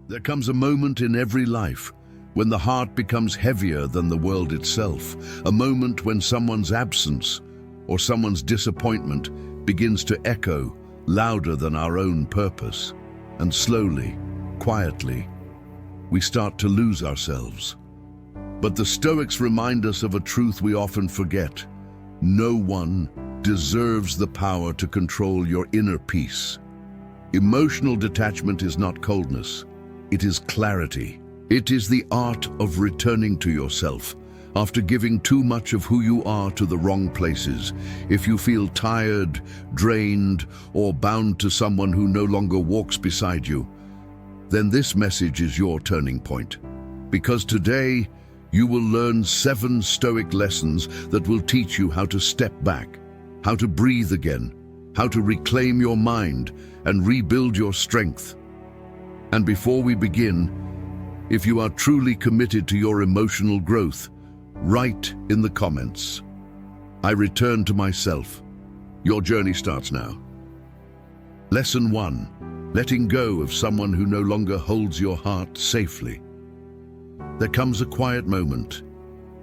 There comes a moment in every life when the heart becomes heavier than the world itself, a moment when someone's absence or someone's disappointment begins to echo louder than our own purpose. And slowly, quietly, we start to lose ourselves. But the Stoics remind us of a truth we often forget. No one deserves the power to control your inner peace. Emotional detachment is not coldness. It is clarity. It is the art of returning to yourself after giving too much of who you are to the wrong places. If you feel tired, drained, or bound to someone who no longer walks beside you, then this message is your turning point. Because today, you will learn 7 Stoic lessons that will teach you how to step back, how to breathe again, how to reclaim your mind and rebuild your strength. And before we begin, if you are truly committed to your emotional growth, write in the comments, "I return to myself." Your journey starts now. Lesson 1. Letting go of someone who no longer holds your heart safely. There comes a quiet moment,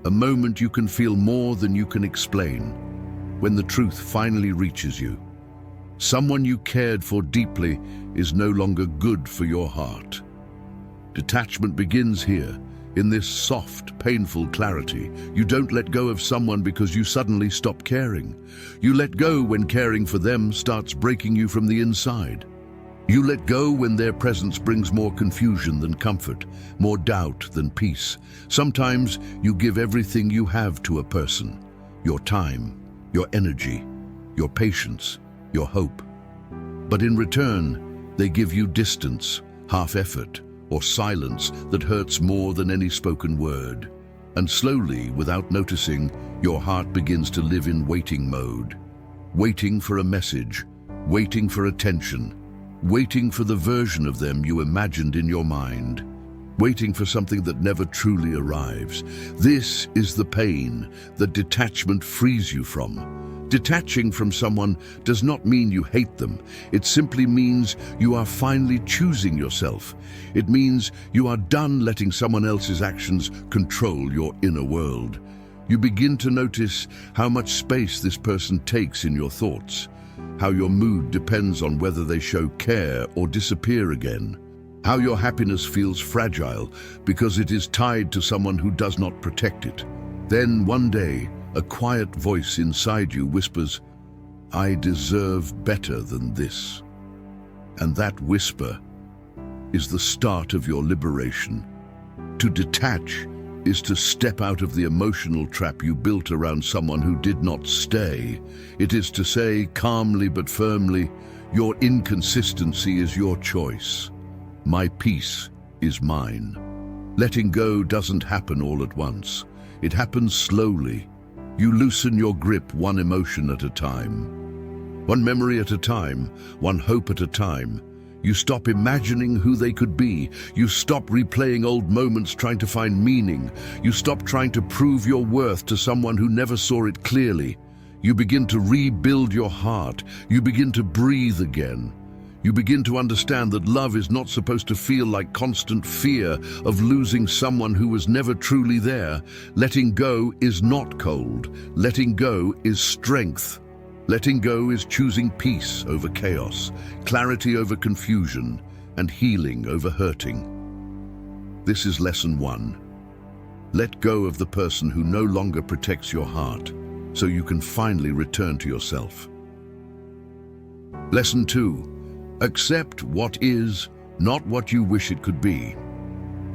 a moment you can feel more than you can explain, when the truth finally reaches you. Someone you cared for deeply is no longer good for your heart. Detachment begins here, in this soft, painful clarity. You don't let go of someone because you suddenly stop caring. You let go when caring for them starts breaking you from the inside. You let go when their presence brings more confusion than comfort, more doubt than peace. Sometimes you give everything you have to a person, your time, your energy, your patience, your hope. But in return, they give you distance, half-effort, or silence that hurts more than any spoken word. And slowly, without noticing, your heart begins to live in waiting mode. Waiting for a message, waiting for attention, waiting for the version of them you imagined in your mind, waiting for something that never truly arrives. This is the pain that detachment frees you from. Detaching from someone does not mean you hate them. It simply means you are finally choosing yourself. It means you are done letting someone else's actions control your inner world. You begin to notice how much space this person takes in your thoughts, how your mood depends on whether they show care or disappear again, how your happiness feels fragile because it is tied to someone who does not protect it. Then one day, a quiet voice inside you whispers, "I deserve better than this." And that whisper is the start of your liberation. To detach is to step out of the emotional trap you built around someone who did not stay. It is to say calmly but firmly, "Your inconsistency is your choice. My peace is mine." Letting go doesn't happen all at once. It happens slowly. You loosen your grip one emotion at a time, one memory at a time, one hope at a time. You stop imagining who they could be. You stop replaying old moments trying to find meaning. You stop trying to prove your worth to someone who never saw it clearly. You begin to rebuild your heart. You begin to breathe again. You begin to understand that love is not supposed to feel like constant fear of losing someone who was never truly there. Letting go is not cold. Letting go is strength. Letting go is choosing peace over chaos, clarity over confusion, and healing over hurting. This is lesson 1. Let go of the person who no longer protects your heart, so you can finally return to yourself. Lesson 2. Accept what is, not what you wish it could be.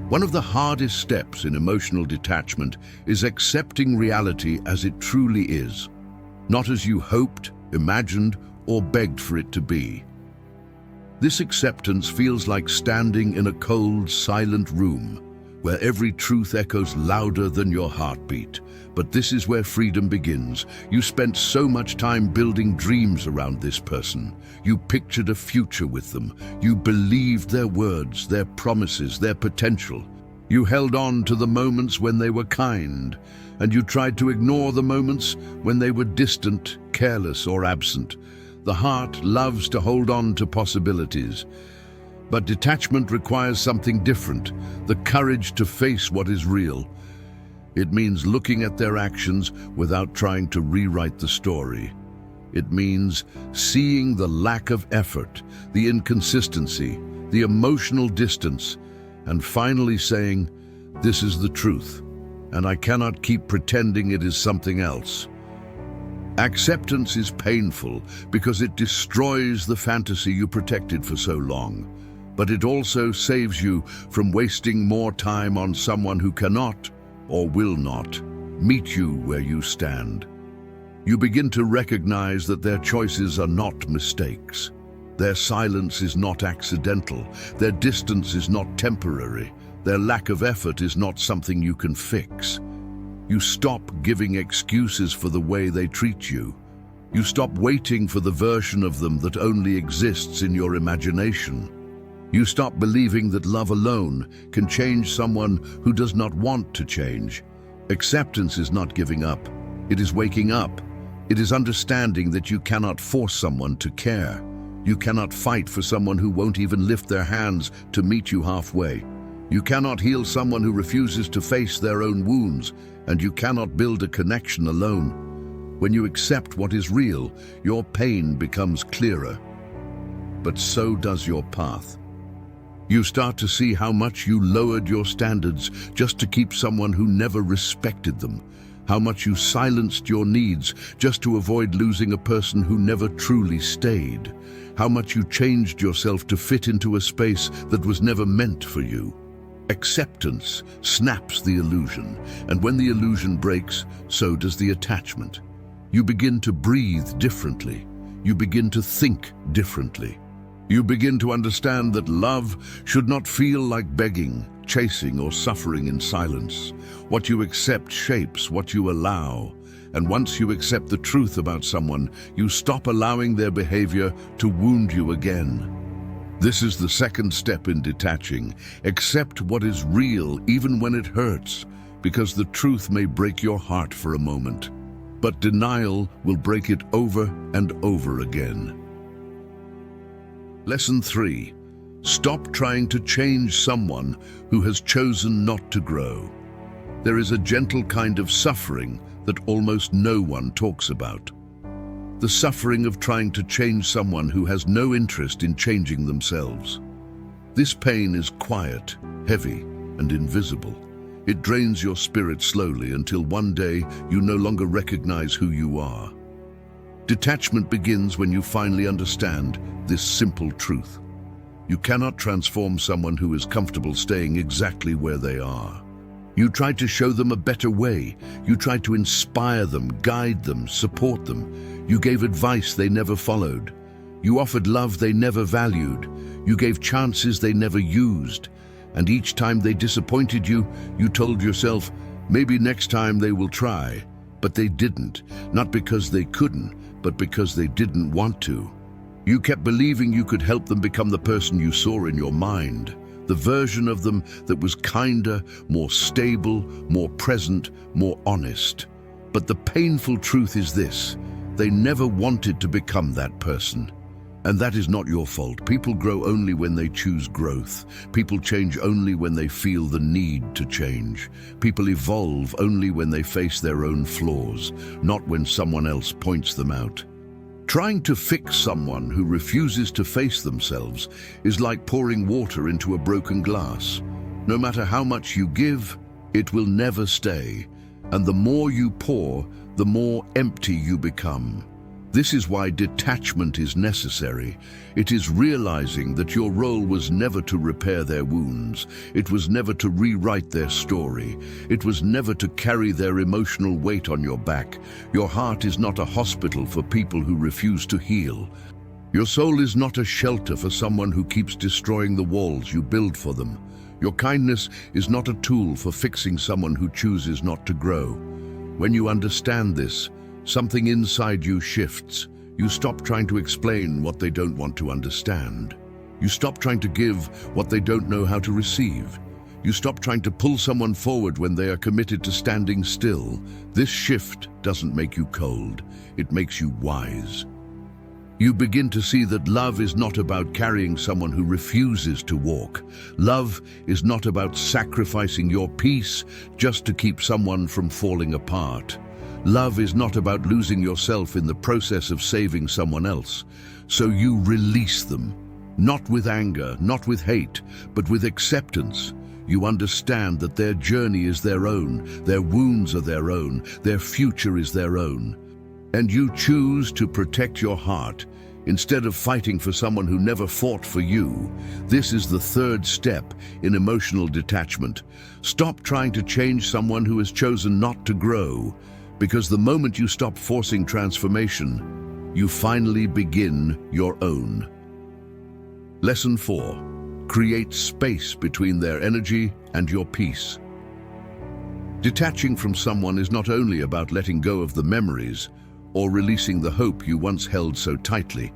One of the hardest steps in emotional detachment is accepting reality as it truly is, not as you hoped, imagined, or begged for it to be. This acceptance feels like standing in a cold, silent room where every truth echoes louder than your heartbeat. But this is where freedom begins. You spent so much time building dreams around this person. You pictured a future with them. You believed their words, their promises, their potential. You held on to the moments when they were kind, and you tried to ignore the moments when they were distant, careless, or absent. The heart loves to hold on to possibilities, But detachment requires something different, the courage to face what is real. It means looking at their actions without trying to rewrite the story. It means seeing the lack of effort, the inconsistency, the emotional distance, and finally saying, "This is the truth, and I cannot keep pretending it is something else." Acceptance is painful because it destroys the fantasy you protected for so long, but it also saves you from wasting more time on someone who cannot or will not meet you where you stand. You begin to recognize that their choices are not mistakes. Their silence is not accidental. Their distance is not temporary. Their lack of effort is not something you can fix. You stop giving excuses for the way they treat you. You stop waiting for the version of them that only exists in your imagination. You stop believing that love alone can change someone who does not want to change. Acceptance is not giving up. It is waking up. It is understanding that you cannot force someone to care. You cannot fight for someone who won't even lift their hands to meet you halfway. You cannot heal someone who refuses to face their own wounds, and you cannot build a connection alone. When you accept what is real, your pain becomes clearer. But so does your path. You start to see how much you lowered your standards just to keep someone who never respected them, how much you silenced your needs just to avoid losing a person who never truly stayed, how much you changed yourself to fit into a space that was never meant for you. Acceptance snaps the illusion, and when the illusion breaks, so does the attachment. You begin to breathe differently. You begin to think differently. You begin to understand that love should not feel like begging, chasing, or suffering in silence. What you accept shapes what you allow. And once you accept the truth about someone, you stop allowing their behavior to wound you again. This is the second step in detaching. Accept what is real even when it hurts, because the truth may break your heart for a moment, but denial will break it over and over again. Lesson 3. Stop trying to change someone who has chosen not to grow. There is a gentle kind of suffering that almost no one talks about. The suffering of trying to change someone who has no interest in changing themselves. This pain is quiet, heavy, and invisible. It drains your spirit slowly until one day you no longer recognize who you are. Detachment begins when you finally understand this simple truth. You cannot transform someone who is comfortable staying exactly where they are. You tried to show them a better way. You tried to inspire them, guide them, support them. You gave advice they never followed. You offered love they never valued. You gave chances they never used. And each time they disappointed you, you told yourself, maybe next time they will try. But they didn't, not because they couldn't, but because they didn't want to. You kept believing you could help them become the person you saw in your mind, the version of them that was kinder, more stable, more present, more honest. But the painful truth is this: they never wanted to become that person. And that is not your fault. People grow only when they choose growth. People change only when they feel the need to change. People evolve only when they face their own flaws, not when someone else points them out. Trying to fix someone who refuses to face themselves is like pouring water into a broken glass. No matter how much you give, it will never stay. And the more you pour, the more empty you become. This is why detachment is necessary. It is realizing that your role was never to repair their wounds. It was never to rewrite their story. It was never to carry their emotional weight on your back. Your heart is not a hospital for people who refuse to heal. Your soul is not a shelter for someone who keeps destroying the walls you build for them. Your kindness is not a tool for fixing someone who chooses not to grow. When you understand this, something inside you shifts. You stop trying to explain what they don't want to understand. You stop trying to give what they don't know how to receive. You stop trying to pull someone forward when they are committed to standing still. This shift doesn't make you cold. It makes you wise. You begin to see that love is not about carrying someone who refuses to walk. Love is not about sacrificing your peace just to keep someone from falling apart. Love is not about losing yourself in the process of saving someone else. So you release them, not with anger, not with hate, but with acceptance. You understand that their journey is their own, their wounds are their own, their future is their own. And you choose to protect your heart instead of fighting for someone who never fought for you. This is the third step in emotional detachment. Stop trying to change someone who has chosen not to grow, because the moment you stop forcing transformation, you finally begin your own. Lesson 4. Create space between their energy and your peace. Detaching from someone is not only about letting go of the memories or releasing the hope you once held so tightly.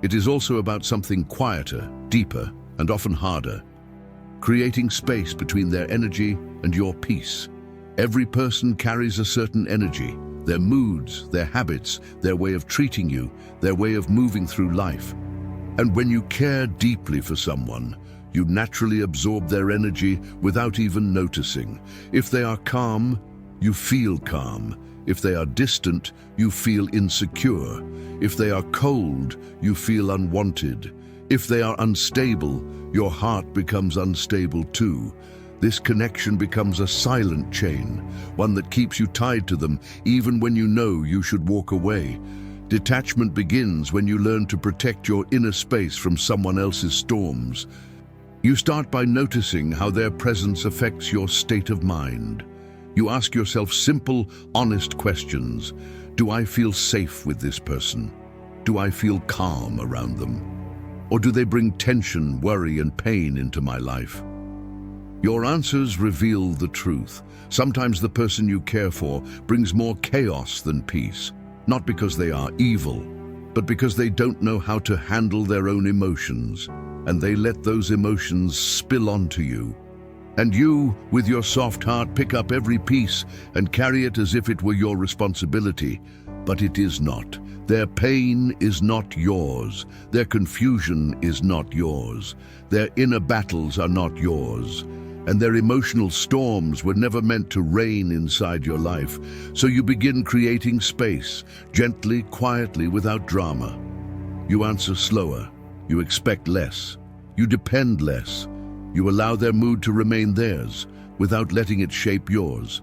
It is also about something quieter, deeper, and often harder. Creating space between their energy and your peace. Every person carries a certain energy, their moods, their habits, their way of treating you, their way of moving through life. And when you care deeply for someone, you naturally absorb their energy without even noticing. If they are calm, you feel calm. If they are distant, you feel insecure. If they are cold, you feel unwanted. If they are unstable, your heart becomes unstable too. This connection becomes a silent chain, one that keeps you tied to them even when you know you should walk away. Detachment begins when you learn to protect your inner space from someone else's storms. You start by noticing how their presence affects your state of mind. You ask yourself simple, honest questions. Do I feel safe with this person? Do I feel calm around them? Or do they bring tension, worry, and pain into my life? Your answers reveal the truth. Sometimes the person you care for brings more chaos than peace, not because they are evil, but because they don't know how to handle their own emotions, and they let those emotions spill onto you. And you, with your soft heart, pick up every piece and carry it as if it were your responsibility. But it is not. Their pain is not yours. Their confusion is not yours. Their inner battles are not yours. And their emotional storms were never meant to reign inside your life. So you begin creating space, gently, quietly, without drama. You answer slower. You expect less. You depend less. You allow their mood to remain theirs, without letting it shape yours.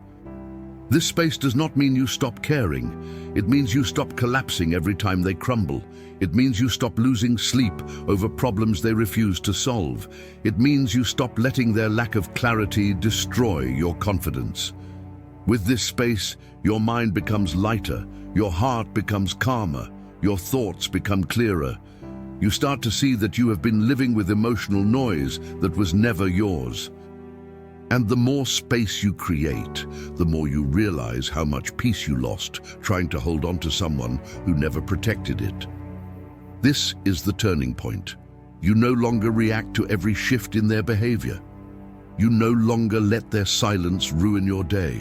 This space does not mean you stop caring. It means you stop collapsing every time they crumble. It means you stop losing sleep over problems they refuse to solve. It means you stop letting their lack of clarity destroy your confidence. With this space, your mind becomes lighter, your heart becomes calmer, your thoughts become clearer. You start to see that you have been living with emotional noise that was never yours. And the more space you create, the more you realize how much peace you lost trying to hold on to someone who never protected it. This is the turning point. You no longer react to every shift in their behavior. You no longer let their silence ruin your day.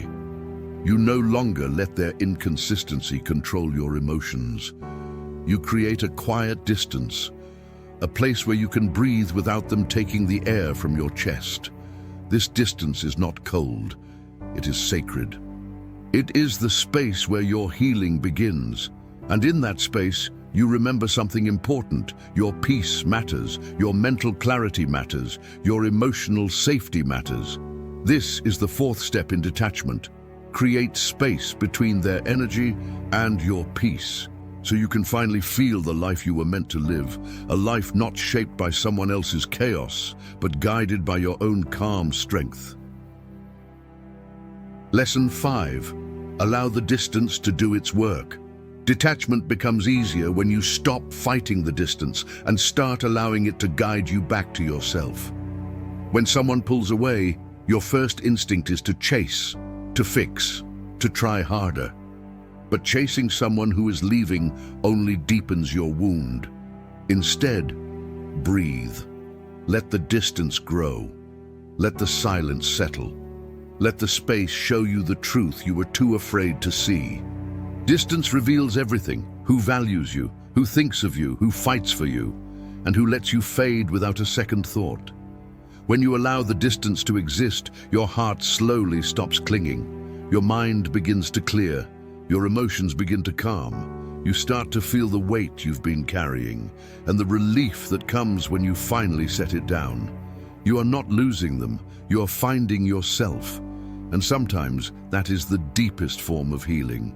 You no longer let their inconsistency control your emotions. You create a quiet distance, a place where you can breathe without them taking the air from your chest. This distance is not cold, it is sacred. It is the space where your healing begins. And in that space, you remember something important. Your peace matters, your mental clarity matters, your emotional safety matters. This is the fourth step in detachment. Create space between their energy and your peace, so you can finally feel the life you were meant to live, a life not shaped by someone else's chaos, but guided by your own calm strength. Lesson 5. Allow the distance to do its work. Detachment becomes easier when you stop fighting the distance and start allowing it to guide you back to yourself. When someone pulls away, your first instinct is to chase, to fix, to try harder. But chasing someone who is leaving only deepens your wound. Instead, breathe. Let the distance grow. Let the silence settle. Let the space show you the truth you were too afraid to see. Distance reveals everything: who values you, who thinks of you, who fights for you, and who lets you fade without a second thought. When you allow the distance to exist, your heart slowly stops clinging. Your mind begins to clear. Your emotions begin to calm. You start to feel the weight you've been carrying and the relief that comes when you finally set it down. You are not losing them, you are finding yourself. And sometimes that is the deepest form of healing.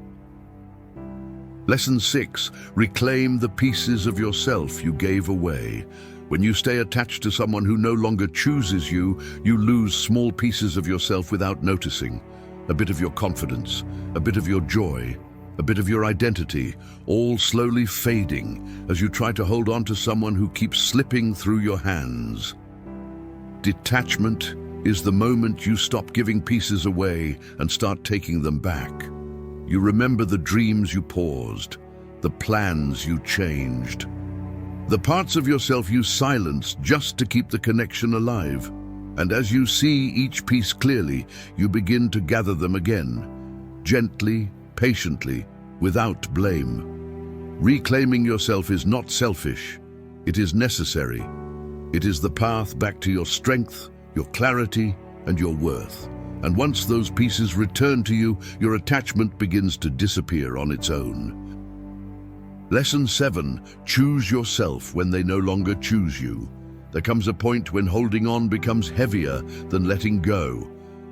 Lesson 6. Reclaim the pieces of yourself you gave away. When you stay attached to someone who no longer chooses you, you lose small pieces of yourself without noticing. A bit of your confidence, a bit of your joy, a bit of your identity, all slowly fading as you try to hold on to someone who keeps slipping through your hands. Detachment is the moment you stop giving pieces away and start taking them back. You remember the dreams you paused, the plans you changed, the parts of yourself you silenced just to keep the connection alive. And as you see each piece clearly, you begin to gather them again, gently, patiently, without blame. Reclaiming yourself is not selfish, it is necessary. It is the path back to your strength, your clarity, and your worth. And once those pieces return to you, your attachment begins to disappear on its own. Lesson 7. Choose yourself when they no longer choose you. There comes a point when holding on becomes heavier than letting go.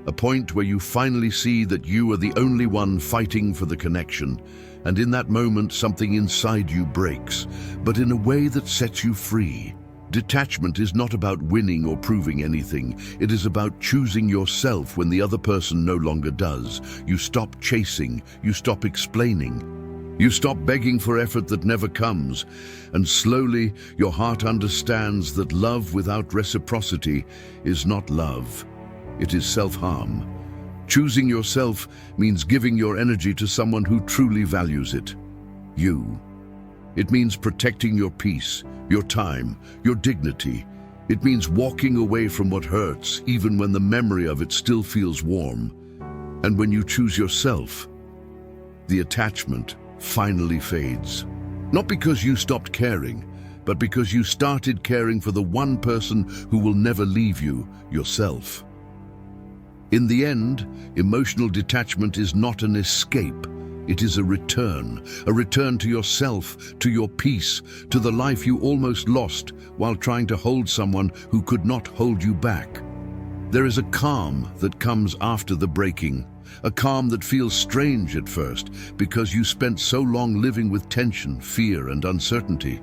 A point where you finally see that you are the only one fighting for the connection. And in that moment, something inside you breaks, but in a way that sets you free. Detachment is not about winning or proving anything. It is about choosing yourself when the other person no longer does. You stop chasing, you stop explaining. You stop begging for effort that never comes, and slowly your heart understands that love without reciprocity is not love. It is self-harm. Choosing yourself means giving your energy to someone who truly values it. You. It means protecting your peace, your time, your dignity. It means walking away from what hurts, even when the memory of it still feels warm. And when you choose yourself, the attachment finally fades. Not because you stopped caring, but because you started caring for the one person who will never leave you, yourself. In the end, emotional detachment is not an escape. It is a return to yourself, to your peace, to the life you almost lost while trying to hold someone who could not hold you back. There is a calm that comes after the breaking, a calm that feels strange at first because you spent so long living with tension, fear, and uncertainty.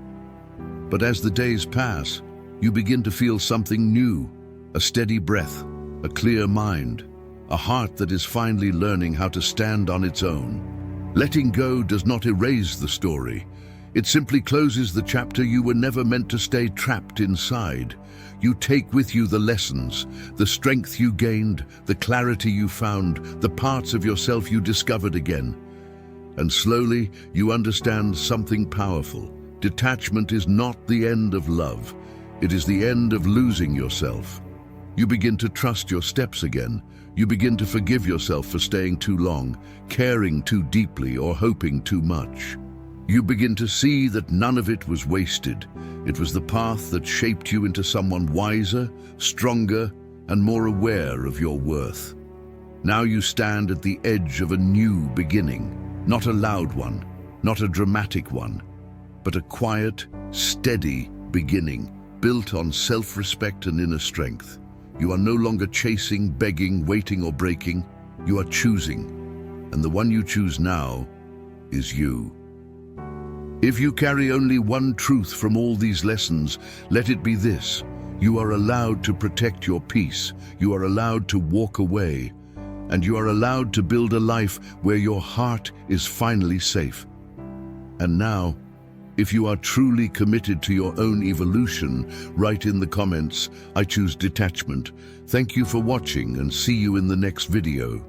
But as the days pass, you begin to feel something new, a steady breath, a clear mind, a heart that is finally learning how to stand on its own. Letting go does not erase the story. It simply closes the chapter you were never meant to stay trapped inside. You take with you the lessons, the strength you gained, the clarity you found, the parts of yourself you discovered again. And slowly, you understand something powerful. Detachment is not the end of love. It is the end of losing yourself. You begin to trust your steps again. You begin to forgive yourself for staying too long, caring too deeply, or hoping too much. You begin to see that none of it was wasted. It was the path that shaped you into someone wiser, stronger, and more aware of your worth. Now you stand at the edge of a new beginning, not a loud one, not a dramatic one, but a quiet, steady beginning, built on self-respect and inner strength. You are no longer chasing, begging, waiting, or breaking. You are choosing, and the one you choose now is you. If you carry only one truth from all these lessons, let it be this: you are allowed to protect your peace, you are allowed to walk away, and you are allowed to build a life where your heart is finally safe. And now, if you are truly committed to your own evolution, write in the comments, "I choose detachment." Thank you for watching, and see you in the next video.